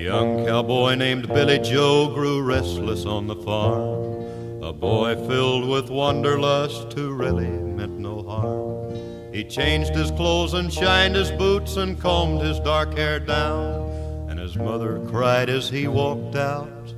young cowboy named Billy Joe grew restless on the farm, a boy filled with wanderlust who really meant no harm. He changed his clothes and shined his boots and combed his dark hair down, and his mother cried as he walked out,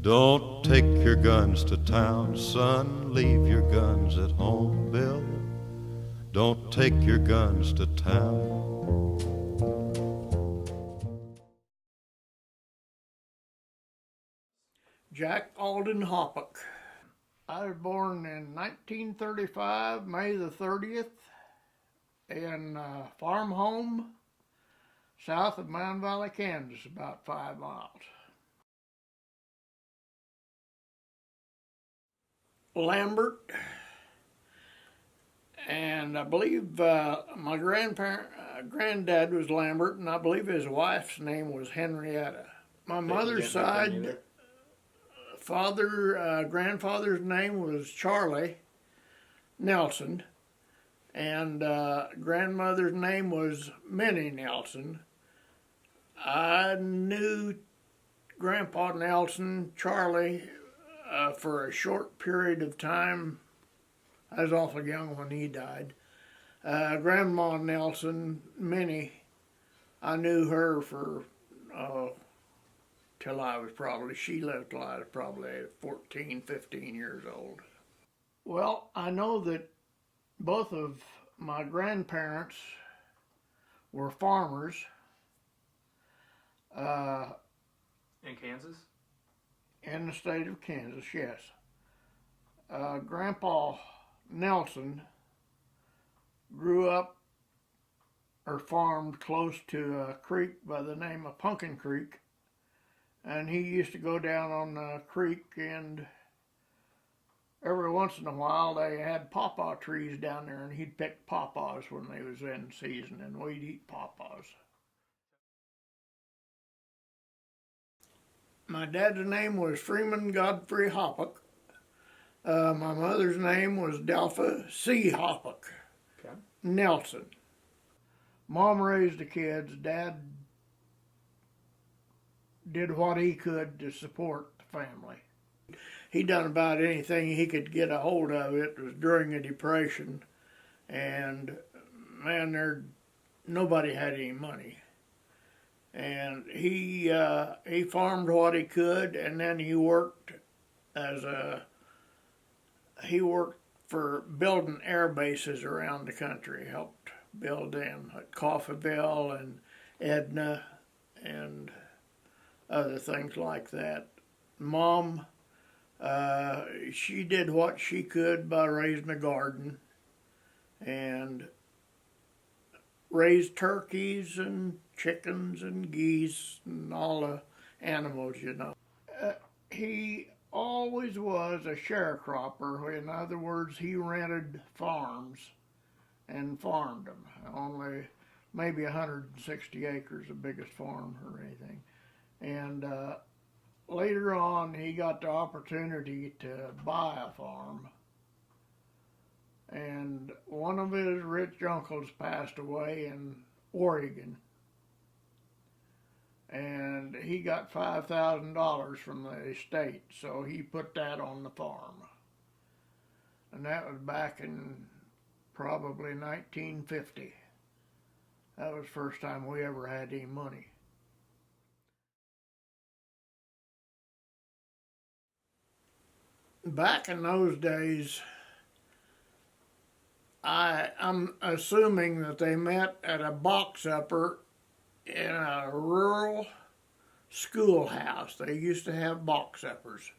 "Don't take your guns to town, son, leave your guns at home, Bill. Don't take your guns to town." Jack Alden Hoppock. I was born in 1935, May the 30th, in a farm home south of Mound Valley, Kansas, about 5 miles. Lambert, and I believe my granddad was Lambert, and I believe his wife's name was Henrietta. My mother's side, grandfather's name was Charlie Nelson, and grandmother's name was Minnie Nelson. I knew Grandpa Nelson, Charlie, for a short period of time. I was awful young when he died. Grandma Nelson, Minnie, I knew her for she lived till I was probably 14, 15 years old. Well, I know that both of my grandparents were farmers. In Kansas? In the state of Kansas, yes. Grandpa Nelson grew up or farmed close to a creek by the name of Pumpkin Creek, and he used to go down on the creek, and every once in a while they had pawpaw trees down there, and he'd pick pawpaws when they was in season, and we'd eat pawpaws. My dad's name was Freeman Godfrey Hoppock. My mother's name was Delpha C. Hoppock. Okay. Nelson. Mom raised the kids. Dad did what he could to support the family. He done about anything he could get a hold of. It was during a depression, and man, nobody had any money. And he farmed what he could, and then he worked for building air bases around the country. Helped build them at Coffeyville and Edna and other things like that. Mom, she did what she could by raising a garden and raised turkeys and chickens and geese and all the animals, you know. He always was a sharecropper. In other words, he rented farms and farmed them. Only maybe 160 acres, the biggest farm or anything. And later on, he got the opportunity to buy a farm. And one of his rich uncles passed away in Oregon. And he got $5,000 from the estate, so he put that on the farm. And that was back in probably 1950. That was the first time we ever had any money. Back in those days, I'm assuming that they met at a box upper in a rural schoolhouse. They used to have box uppers,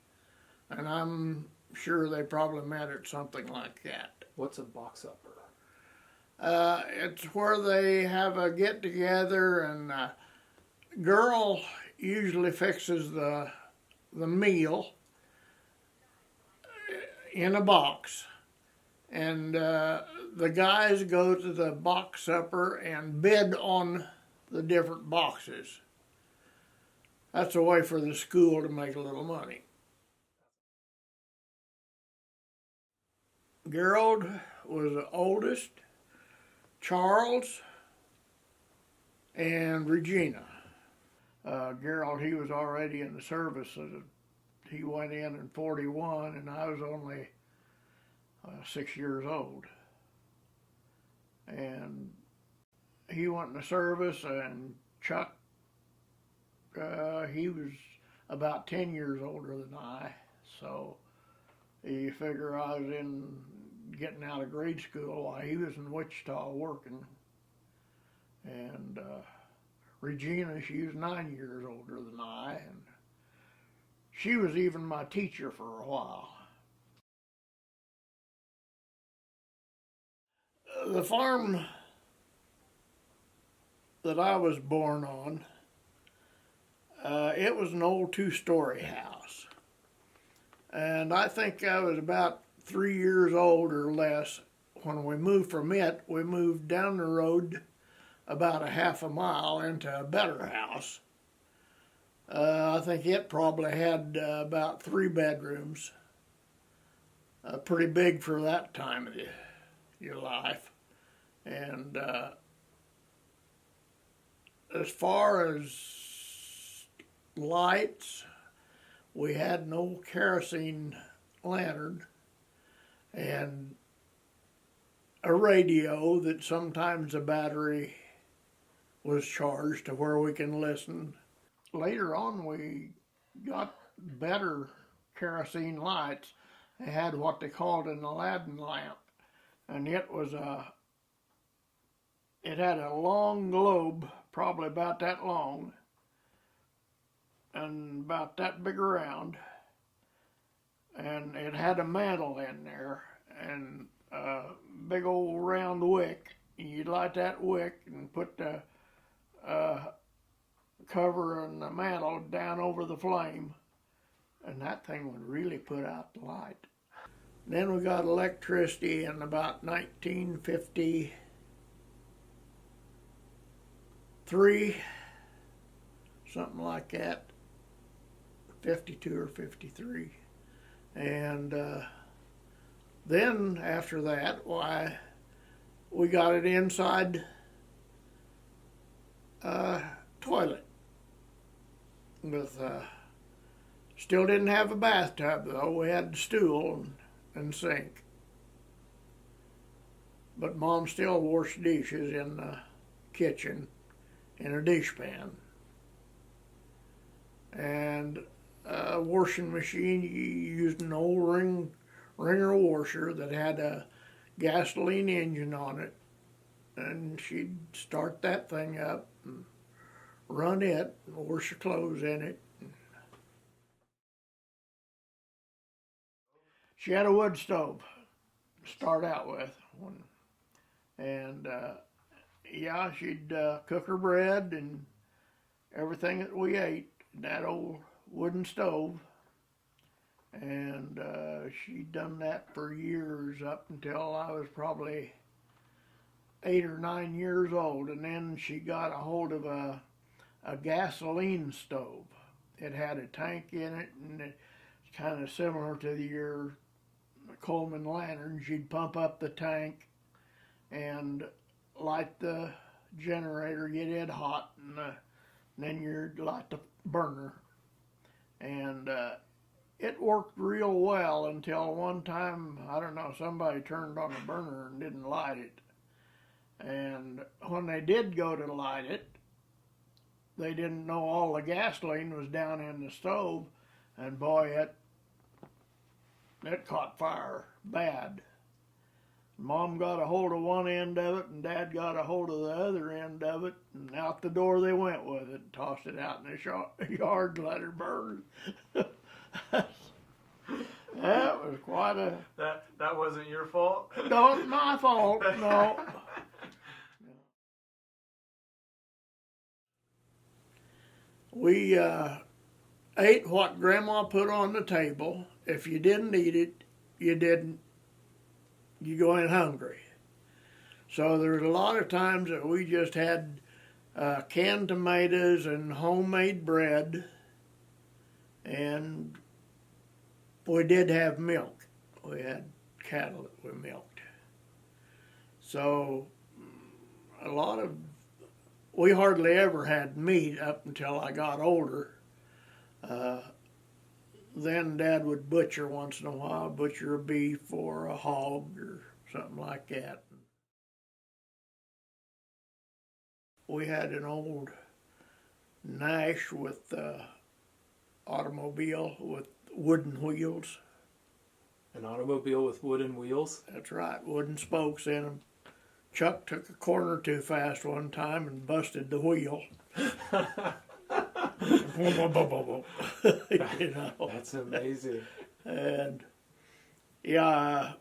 and I'm sure they probably met at something like that. What's a box upper? It's where they have a get-together, and a girl usually fixes the meal in a box, and the guys go to the box upper and bid on the different boxes. That's a way for the school to make a little money. Gerald was the oldest, Charles, and Regina. Gerald, he was already in the service. He went in 41, and I was only 6 years old. And he went in the service, and Chuck, he was about 10 years older than I. So you figure I was getting out of grade school while he was in Wichita working. And Regina, she was 9 years older than I, and she was even my teacher for a while. The farm that I was born on, it was an old two-story house. And I think I was about 3 years old or less when we moved from it. We moved down the road about a half a mile into a better house. I think it probably had about 3 bedrooms. Pretty big for that time of your life. And as far as lights, we had no kerosene lantern and a radio that sometimes the battery was charged to where we can listen. Later on, we got better kerosene lights. They had what they called an Aladdin lamp, and it had a long globe, probably about that long, and about that big around, and it had a mantle in there, and a big old round wick. You'd light that wick and put the cover and the mantle down over the flame, and that thing would really put out the light. Then we got electricity in about 1953, something like that, 52 or 53. And then after that, why, we got it inside toilet with still didn't have a bathtub though. We had the stool and sink, but Mom still washed dishes in the kitchen in a dishpan. And a washing machine, you used an old Ringer washer that had a gasoline engine on it, and she'd start that thing up and run it and wash your clothes in it. She had a wood stove to start out with, and yeah, she'd cook her bread and everything that we ate in that old wooden stove. And she'd done that for years up until I was probably 8 or 9 years old, and then she got a hold of a gasoline stove. It had a tank in it, and it's kind of similar to your Coleman lantern. She'd pump up the tank and light the generator, get it hot, and then you'd light the burner. And it worked real well until one time, I don't know, somebody turned on the burner and didn't light it. And when they did go to light it, they didn't know all the gasoline was down in the stove, and boy, it caught fire bad. Mom got a hold of one end of it, and Dad got a hold of the other end of it, and out the door they went with it, and tossed it out in the yard and let it burn. That was quite a... That wasn't your fault? Not my fault, no. We ate what Grandma put on the table. If you didn't eat it, you go in hungry. So there was a lot of times that we just had canned tomatoes and homemade bread, and we did have milk. We had cattle that we milked. So a lot of we hardly ever had meat up until I got older. Then Dad would butcher once in a while, butcher a beef or a hog or something like that. We had an old Nash with automobile with wooden wheels. An automobile with wooden wheels? That's right, wooden spokes in them. Chuck took a corner too fast one time and busted the wheel. You know. That's amazing. And yeah,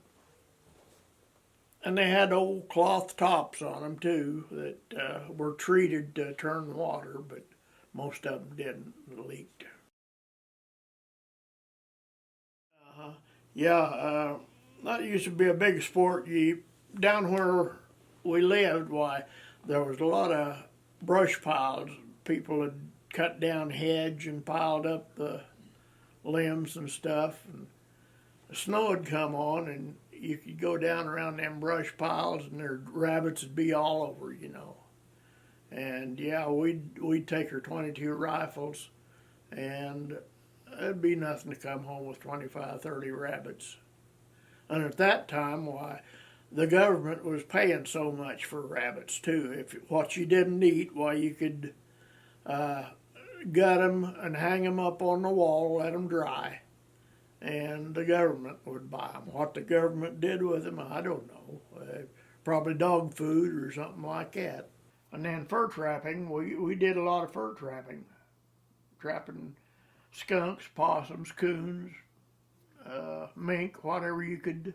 and they had old cloth tops on them too that were treated to turn water, but most of them didn't, leaked. Yeah, that used to be a big sport. Down where we lived, why, there was a lot of brush piles. People had cut down hedge and piled up the limbs and stuff. And the snow would come on, and you could go down around them brush piles, and their rabbits would be all over, you know. And yeah, we'd take our .22 rifles, and it'd be nothing to come home with 25, 30 rabbits. And at that time, why, the government was paying so much for rabbits too. If what you didn't eat, why, you could gut them and hang them up on the wall, let them dry, and the government would buy them. What the government did with them, I don't know. Probably dog food or something like that. And then fur trapping, we did a lot of fur trapping. Trapping skunks, possums, coons, mink, whatever you could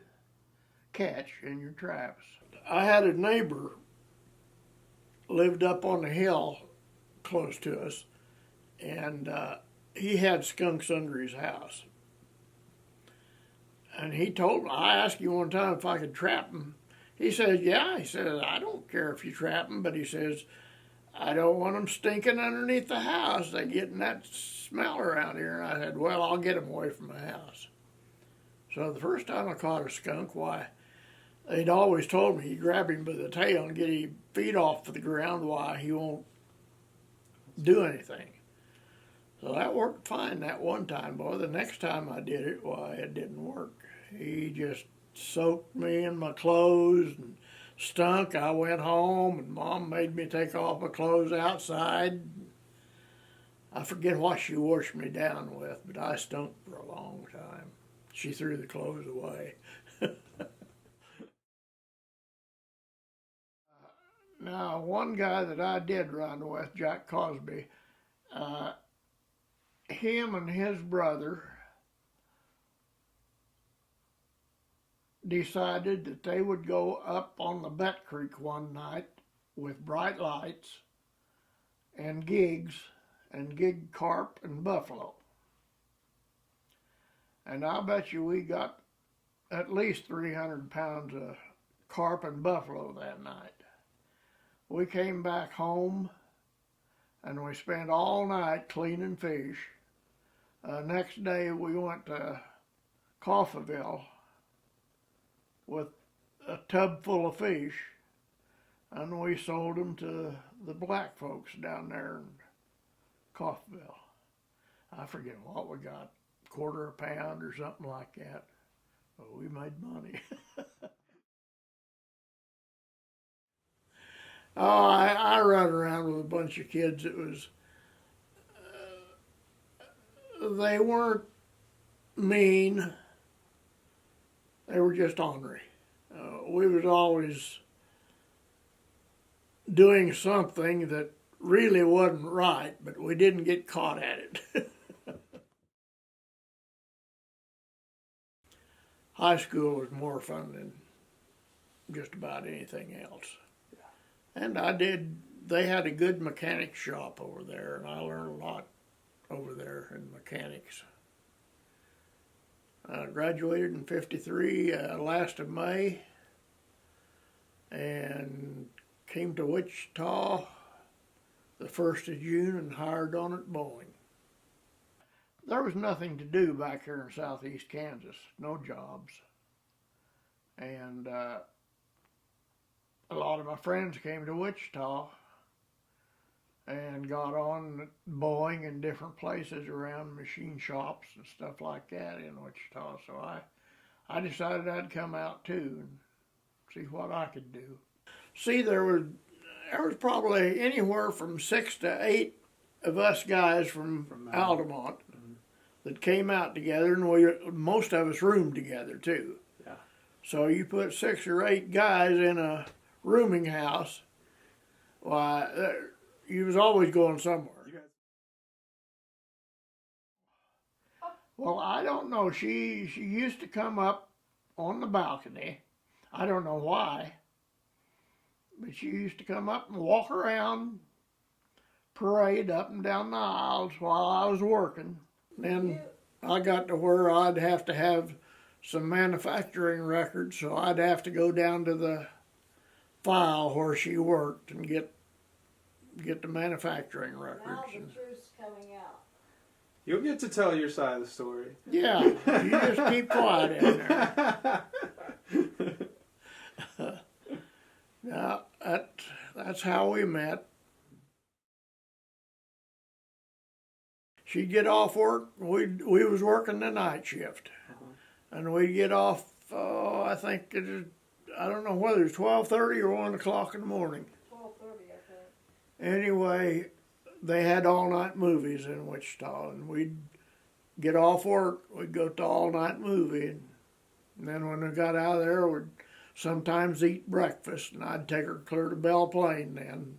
catch in your traps. I had a neighbor lived up on the hill close to us, and he had skunks under his house. And he told me, I asked him one time if I could trap them. He says, yeah. He says, I don't care if you trap them, but he says, I don't want them stinking underneath the house. They getting that smell around here. And I said, well, I'll get them away from the house. So the first time I caught a skunk, why, they'd always told me, you grab him by the tail and get his feet off the ground, why, he won't do anything. So that worked fine that one time, boy. The next time I did it, why, it didn't work. He just soaked me in my clothes and stunk. I went home, and Mom made me take off my clothes outside. I forget what she washed me down with, but I stunk for a long time. She threw the clothes away. Now, one guy that I did run with, Jack Cosby, him and his brother decided that they would go up on the Bet Creek one night with bright lights and gigs and gig carp and buffalo. And I bet you we got at least 300 pounds of carp and buffalo that night. We came back home and we spent all night cleaning fish. Next day we went to Coffeyville with a tub full of fish, and we sold them to the black folks down there in Coffeyville. I forget what we got, quarter a pound or something like that. But we made money. Oh, I run around with a bunch of kids. It was, they weren't mean. They were just ornery. We was always doing something that really wasn't right, but we didn't get caught at it. High school was more fun than just about anything else. And they had a good mechanic shop over there, and I learned a lot over there in mechanics. I graduated in '53, last of May, and came to Wichita the 1st of June and hired on at Boeing. There was nothing to do back here in southeast Kansas, no jobs. And a lot of my friends came to Wichita, and got on Boeing in different places around machine shops and stuff like that in Wichita. So I decided I'd come out too and see what I could do. See, there was probably anywhere from 6 to 8 of us guys from Altamont that came out together, and most of us roomed together too. Yeah. So you put 6 or 8 guys in a rooming house, why, you was always going somewhere. Well, I don't know. She used to come up on the balcony. I don't know why, but she used to come up and walk around, parade up and down the aisles while I was working. Then I got to where I'd have to have some manufacturing records, so I'd have to go down to the file where she worked and get the manufacturing records. Now the truth's coming out. You'll get to tell your side of the story. Yeah, you just keep quiet in there. Now, that's how we met. She'd get off work. We was working the night shift, and we'd get off. I think I don't know whether it's 12:30 or 1 o'clock in the morning. 12:30, I think. Anyway, they had all-night movies in Wichita, and we'd get off work. We'd go to all-night movie, and then when we got out of there, we'd sometimes eat breakfast, and I'd take her clear to Belle Plaine then.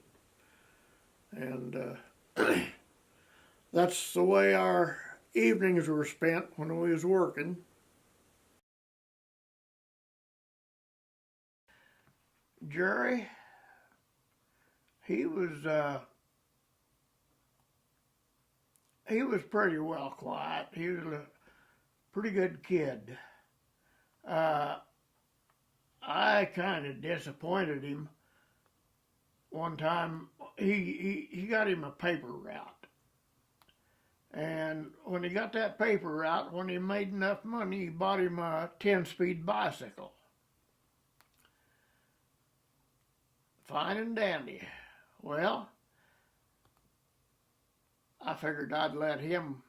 And that's the way our evenings were spent when we was working. Jerry, he was pretty well quiet. He was a pretty good kid. I kind of disappointed him one time. He got him a paper route, and when he got that paper route, when he made enough money, he bought him a 10-speed bicycle. Fine and dandy. Well, I figured I'd let him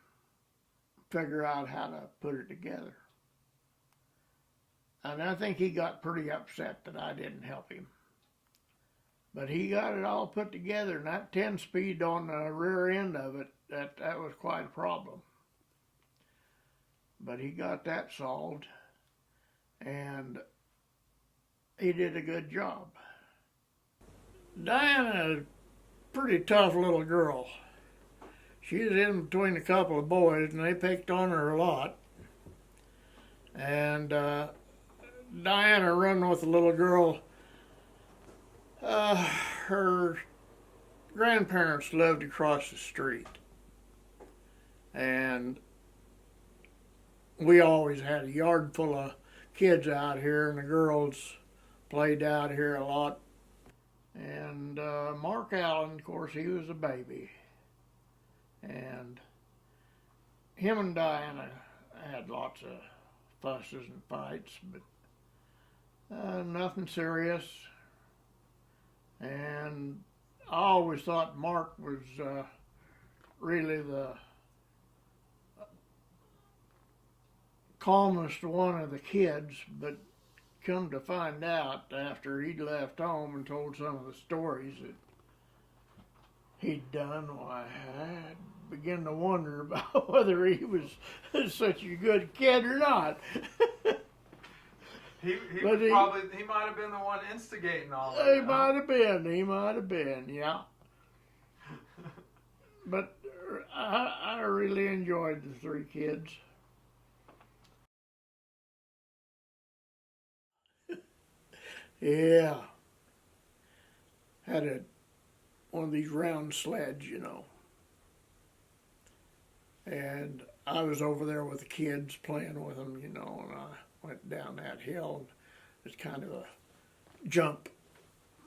figure out how to put it together. And I think he got pretty upset that I didn't help him. But he got it all put together, and that 10-speed on the rear end of it, that was quite a problem. But he got that solved, and he did a good job. Diana's a pretty tough little girl. She was in between a couple of boys, and they picked on her a lot. And Diana run with a little girl. Her grandparents lived across the street, and we always had a yard full of kids out here, and the girls played out here a lot. And Mark Allen, of course, he was a baby, and him and Diana had lots of fusses and fights, but nothing serious. And I always thought Mark was really the calmest one of the kids, but come to find out after he'd left home and told some of the stories that he'd done, why, I began to wonder about whether he was such a good kid or not. He But might have been the one instigating all that. He might have been, yeah. But I really enjoyed the 3 kids. Yeah. Had one of these round sleds, And I was over there with the kids playing with them, and I went down that hill. It's kind of a jump.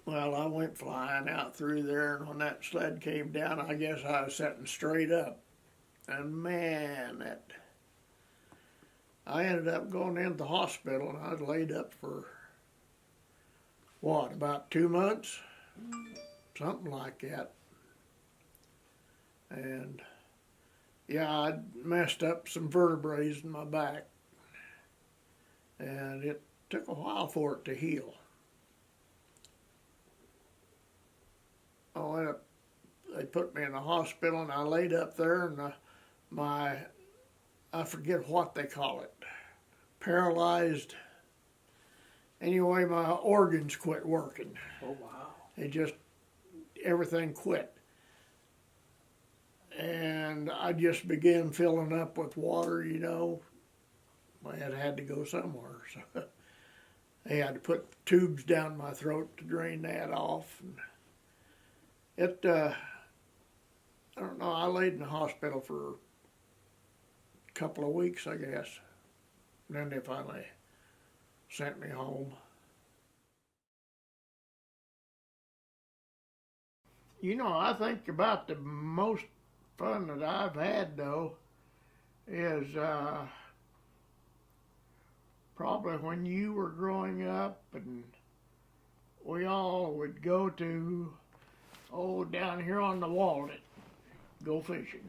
Well, I went flying out through there, and when that sled came down, I guess I was sitting straight up. And man, I ended up going into the hospital, and I was laid up for, about 2 months? Something like that. And yeah, I'd messed up some vertebrae in my back, and it took a while for it to heal. Oh, they put me in the hospital, and I laid up there, and I forget what they call it, paralyzed. Anyway, my organs quit working. Oh, wow. Everything quit. And I just began filling up with water, you know. I had to go somewhere, so they had to put tubes down my throat to drain that off. And I don't know, I laid in the hospital for a couple of weeks, I guess. And then they finally sent me home. You know, I think about the most fun that I've had, though, is probably when you were growing up and we all would go to, down here on the Walnut, go fishing.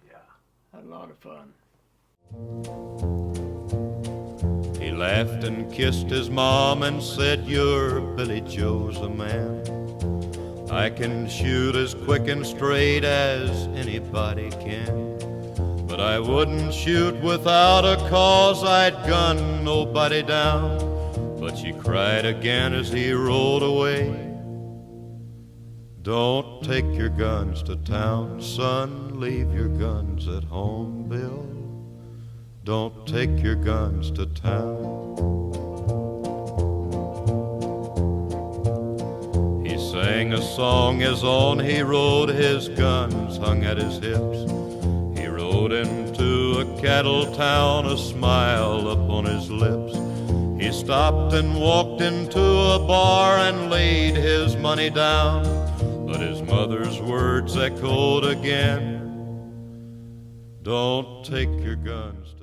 Yeah. Had a lot of fun. He laughed and kissed his mom and said, "You're Billy Joe's a man. I can shoot as quick and straight as anybody can. But I wouldn't shoot without a cause, I'd gun nobody down." But she cried again as he rode away. "Don't take your guns to town, son, leave your guns at home, Bill. Don't take your guns to town." He sang a song as on he rode, his guns hung at his hips. He rode into a cattle town, a smile upon his lips. He stopped and walked into a bar and laid his money down. But his mother's words echoed again, "Don't take your guns